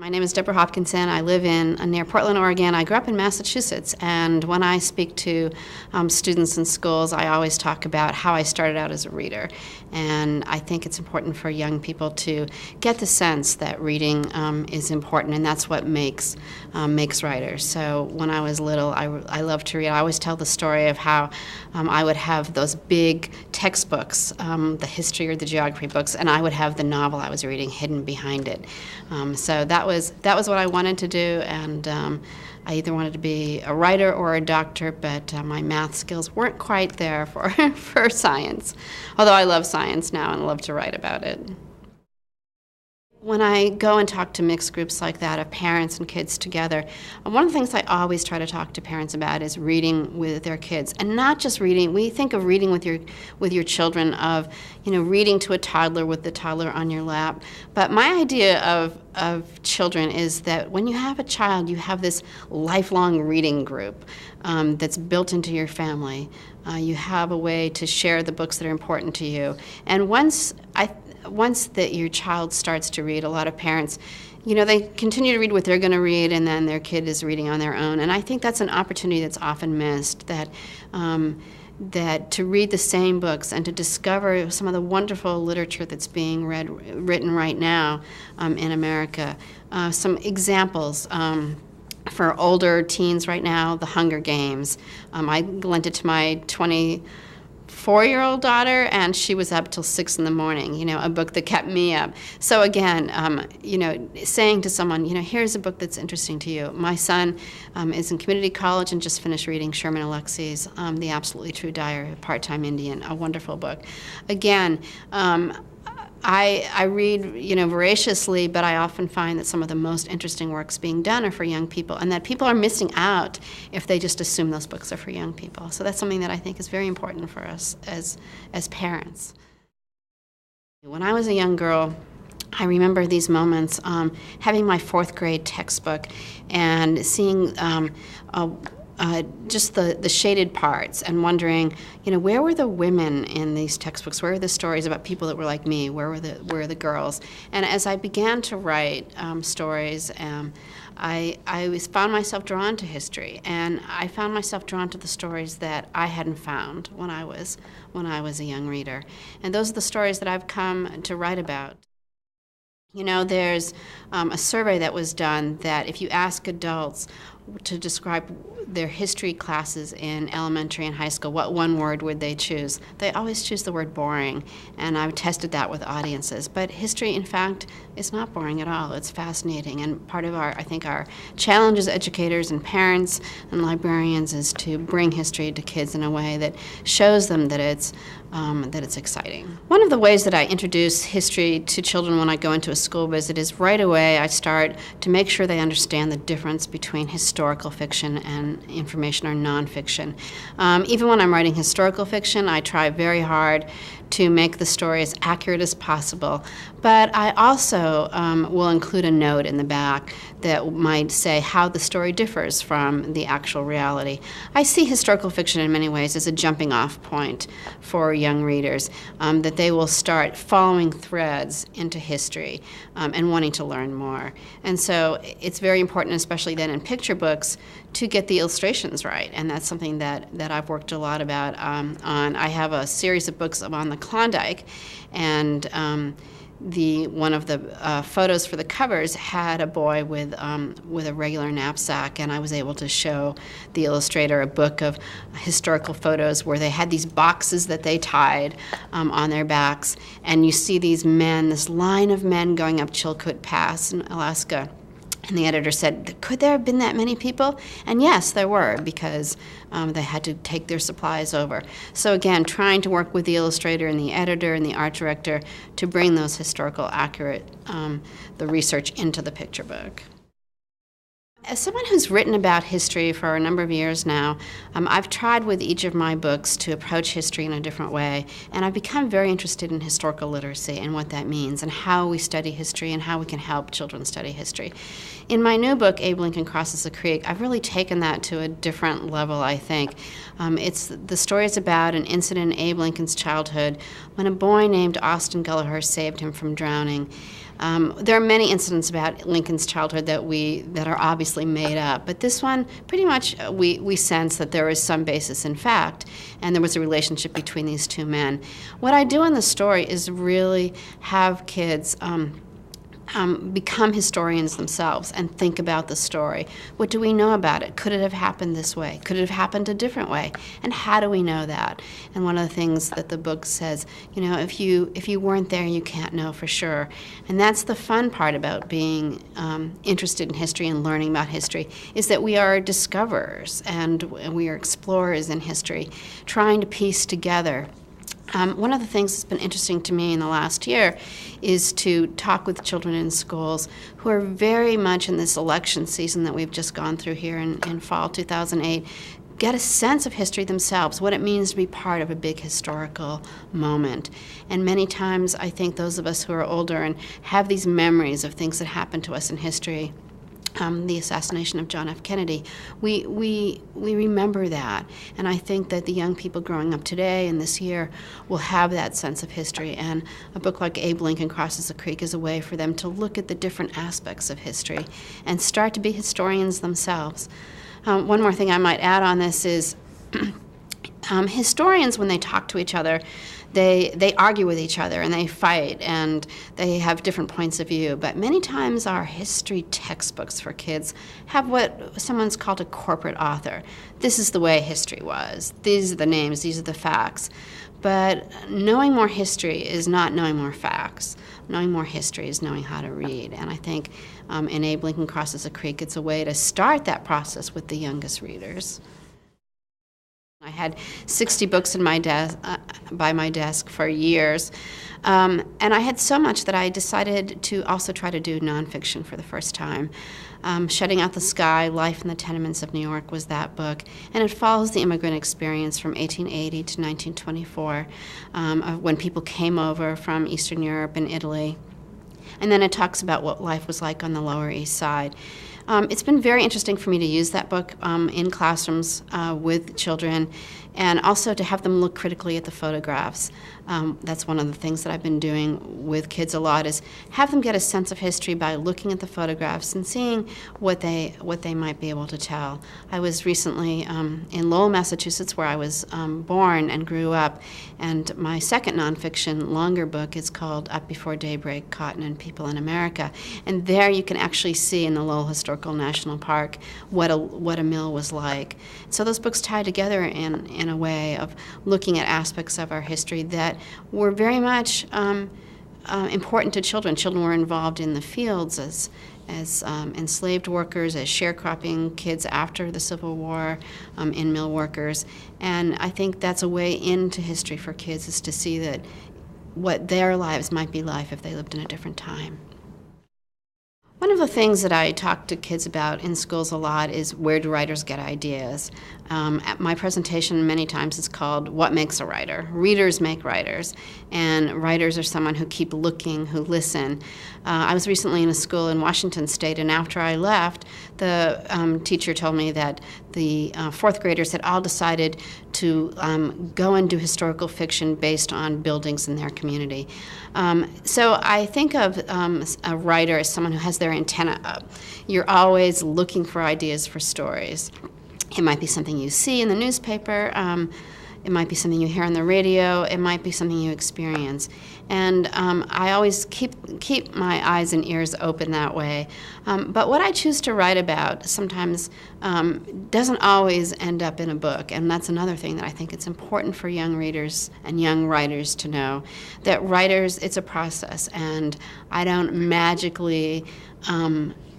My name is Deborah Hopkinson. I live near Portland, Oregon. I grew up in Massachusetts, and when I speak to students in schools, I always talk about how I started out as a reader. And I think it's important for young people to get the sense that reading is important, and that's what makes writers. So when I was little, I loved to read. I always tell the story of how I would have those big textbooks, the history or the geography books, and I would have the novel I was reading hidden behind it. So that was what I wanted to do, and I either wanted to be a writer or a doctor, but my math skills weren't quite there for for science, although I love science now and love to write about it. When I go and talk to mixed groups like that of parents and kids together, one of the things I always try to talk to parents about is reading with their kids, and not just reading. We think of reading with your children of, reading to a toddler with the toddler on your lap. But my idea of children is that when you have a child, you have this lifelong reading group that's built into your family. You have a way to share the books that are important to you, and once that your child starts to read, a lot of parents, they continue to read what they're going to read, and then their kid is reading on their own. And I think that's an opportunity that's often missed, that to read the same books and to discover some of the wonderful literature that's being written right now in America. Some examples. For older teens right now, The Hunger Games. I lent it to my 24-year-old daughter, and she was up till 6 in the morning, a book that kept me up. So again, saying to someone, here's a book that's interesting to you. My son is in community college and just finished reading Sherman Alexie's The Absolutely True Diary of a Part-Time Indian, a wonderful book. Again, I read, voraciously, but I often find that some of the most interesting works being done are for young people, and that people are missing out if they just assume those books are for young people. So that's something that I think is very important for us as parents. When I was a young girl, I remember these moments, having my 4th grade textbook and seeing just the shaded parts and wondering, where were the women in these textbooks? Where were the stories about people that were like me? Where were the girls? And as I began to write stories, I found myself drawn to history, and I found myself drawn to the stories that I hadn't found when I was a young reader. And those are the stories that I've come to write about. There's a survey that was done that if you ask adults to describe their history classes in elementary and high school, what one word would they choose? They always choose the word boring, and I've tested that with audiences. But history, in fact, is not boring at all. It's fascinating, and part of our challenge as educators and parents and librarians is to bring history to kids in a way that shows them that it's exciting. One of the ways that I introduce history to children when I go into a school visit is right away I start to make sure they understand the difference between historical fiction and information or nonfiction. Even when I'm writing historical fiction, I try very hard to make the story as accurate as possible, but I also will include a note in the back that might say how the story differs from the actual reality. I see historical fiction in many ways as a jumping off point for young readers, that they will start following threads into history and wanting to learn more. And so it's very important, especially then in picture books, to get the illustrations right, and that's something that I've worked a lot about on. I have a series of books on the Klondike, and one of the photos for the covers had a boy with a regular knapsack, and I was able to show the illustrator a book of historical photos where they had these boxes that they tied on their backs, and you see these men, this line of men going up Chilkoot Pass in Alaska. And the editor said, could there have been that many people? And yes, there were, because they had to take their supplies over. So again, trying to work with the illustrator and the editor and the art director to bring those historical accurate, the research into the picture book. As someone who's written about history for a number of years now, I've tried with each of my books to approach history in a different way, and I've become very interested in historical literacy and what that means and how we study history and how we can help children study history. In my new book, Abe Lincoln Crosses the Creek, I've really taken that to a different level, I think. The story is about an incident in Abe Lincoln's childhood when a boy named Austin Gulliher saved him from drowning. There are many incidents about Lincoln's childhood that are obviously made up, but this one, pretty much, we sense that there is some basis in fact, and there was a relationship between these two men. What I do in the story is really have kids become historians themselves and think about the story. What do we know about it? Could it have happened this way? Could it have happened a different way? And how do we know that? And one of the things that the book says, if you weren't there, you can't know for sure. And that's the fun part about being interested in history and learning about history, is that we are discoverers and we are explorers in history, trying to piece together. One of the things that's been interesting to me in the last year is to talk with children in schools who are very much in this election season that we've just gone through here in fall 2008, get a sense of history themselves, what it means to be part of a big historical moment. And many times I think those of us who are older and have these memories of things that happened to us in history, the assassination of John F. Kennedy, we remember that. And I think that the young people growing up today and this year will have that sense of history. And a book like Abe Lincoln Crosses the Creek is a way for them to look at the different aspects of history and start to be historians themselves. One more thing I might add on this is historians, when they talk to each other, they argue with each other and they fight and they have different points of view. But many times our history textbooks for kids have what someone's called a corporate author. This is the way history was. These are the names, these are the facts. But knowing more history is not knowing more facts. Knowing more history is knowing how to read. And I think in Abe Lincoln Crosses the Creek, it's a way to start that process with the youngest readers. I had 60 books in my by my desk for years, and I had so much that I decided to also try to do nonfiction for the first time. Shutting Out the Sky, Life in the Tenements of New York was that book, and it follows the immigrant experience from 1880 to 1924, when people came over from Eastern Europe and Italy. And then it talks about what life was like on the Lower East Side. It's been very interesting for me to use that book in classrooms with children, and also to have them look critically at the photographs. That's one of the things that I've been doing with kids a lot, is have them get a sense of history by looking at the photographs and seeing what they might be able to tell. I was recently in Lowell, Massachusetts, where I was born and grew up, and my second nonfiction, longer book is called Up Before Daybreak, Cotton and People in America. And there you can actually see in the Lowell Historical National Park what a mill was like. So those books tie together in a way of looking at aspects of our history that were very much important to children. Children were involved in the fields as enslaved workers, as sharecropping kids after the Civil War, in mill workers. And I think that's a way into history for kids, is to see that what their lives might be like if they lived in a different time. One of the things that I talk to kids about in schools a lot is, where do writers get ideas? At my presentation many times it's called What Makes a Writer? Readers make writers, and writers are someone who keep looking, who listen. I was recently in a school in Washington State, and after I left, the teacher told me that the fourth graders had all decided to go and do historical fiction based on buildings in their community. So I think of a writer as someone who has their antenna up. You're always looking for ideas for stories. It might be something you see in the newspaper, it might be something you hear on the radio, it might be something you experience. And I always keep my eyes and ears open that way. But what I choose to write about sometimes doesn't always end up in a book, and that's another thing that I think it's important for young readers and young writers to know, that writers, it's a process, and I don't magically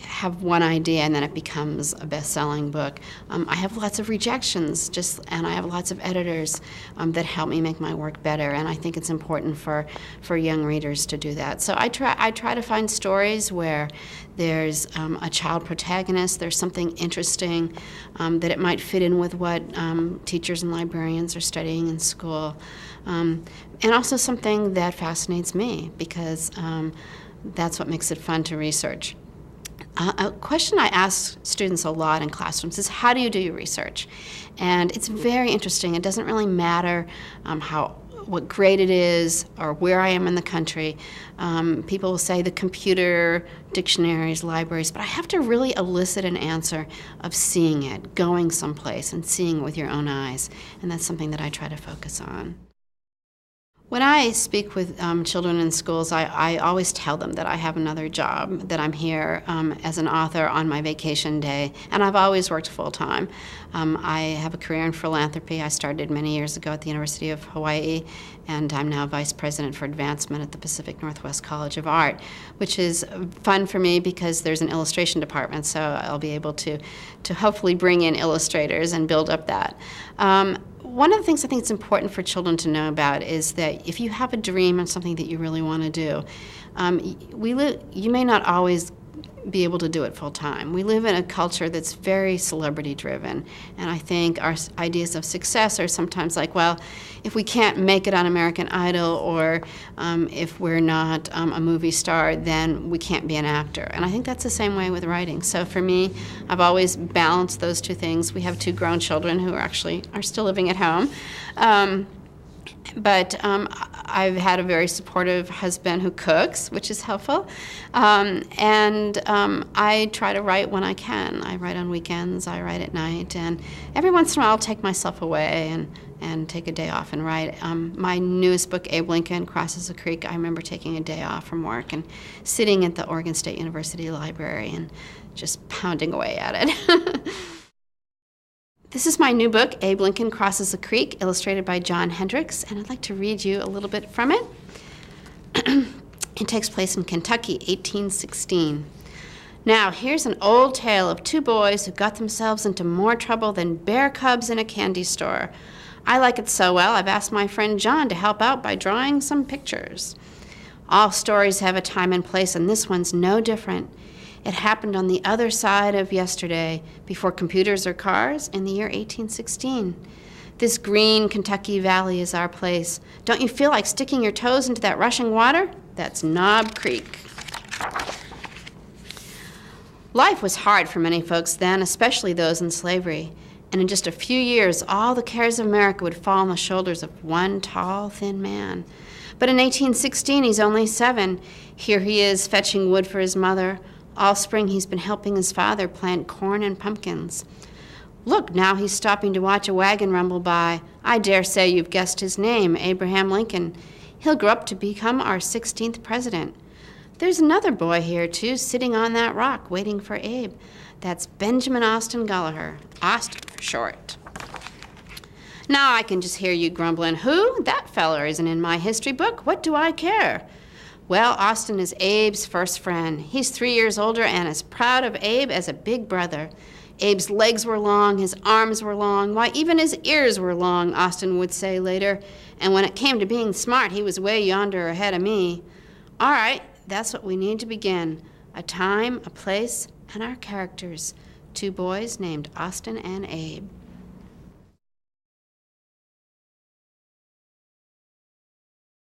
have one idea and then it becomes a best-selling book. I have lots of rejections, and I have lots of editors that help me make my work better, and I think it's important for young readers to do that. So I try to find stories where there's a child protagonist, there's something interesting, that it might fit in with what teachers and librarians are studying in school, and also something that fascinates me, because that's what makes it fun to research. A question I ask students a lot in classrooms is, how do you do your research? And it's very interesting. It doesn't really matter what grade it is or where I am in the country. People will say the computer, dictionaries, libraries, but I have to really elicit an answer of seeing it, going someplace and seeing it with your own eyes. And that's something that I try to focus on. When I speak with children in schools, I always tell them that I have another job, that I'm here as an author on my vacation day, and I've always worked full-time. I have a career in philanthropy. I started many years ago at the University of Hawaii, and I'm now Vice President for Advancement at the Pacific Northwest College of Art, which is fun for me because there's an illustration department, so I'll be able to hopefully bring in illustrators and build up that. One of the things I think it's important for children to know about is that if you have a dream and something that you really want to do, you may not always be able to do it full time. We live in a culture that's very celebrity driven, and I think our ideas of success are sometimes like, well, if we can't make it on American Idol, or if we're not a movie star, then we can't be an actor. And I think that's the same way with writing. So for me, I've always balanced those two things. We have two grown children who are still living at home. But I've had a very supportive husband who cooks, which is helpful. And I try to write when I can. I write on weekends, I write at night, and every once in a while I'll take myself away and take a day off and write. My newest book, Abe Lincoln Crosses the Creek, I remember taking a day off from work and sitting at the Oregon State University Library and just pounding away at it. This is my new book, Abe Lincoln Crosses the Creek, illustrated by John Hendricks, and I'd like to read you a little bit from it. It takes place in Kentucky, 1816. Now, here's an old tale of two boys who got themselves into more trouble than bear cubs in a candy store. I like it so well, I've asked my friend John to help out by drawing some pictures. All stories have a time and place, and this one's no different. It happened on the other side of yesterday, before computers or cars, in the year 1816. This green Kentucky valley is our place. Don't you feel like sticking your toes into that rushing water? That's Knob Creek. Life was hard for many folks then, especially those in slavery. And in just a few years, all the cares of America would fall on the shoulders of one tall, thin man. But in 1816, he's only 7. Here he is, fetching wood for his mother. All spring he's been helping his father plant corn and pumpkins. Look, now he's stopping to watch a wagon rumble by. I dare say you've guessed his name, Abraham Lincoln. He'll grow up to become our 16th president. There's another boy here, too, sitting on that rock, waiting for Abe. That's Benjamin Austin Gallagher, Austin for short. Now I can just hear you grumbling, who? That feller isn't in my history book. What do I care? Well, Austin is Abe's first friend. He's 3 years older and as proud of Abe as a big brother. Abe's legs were long, his arms were long, why, even his ears were long, Austin would say later. And when it came to being smart, he was way yonder ahead of me. All right, that's what we need to begin. A time, a place, and our characters. 2 boys named Austin and Abe.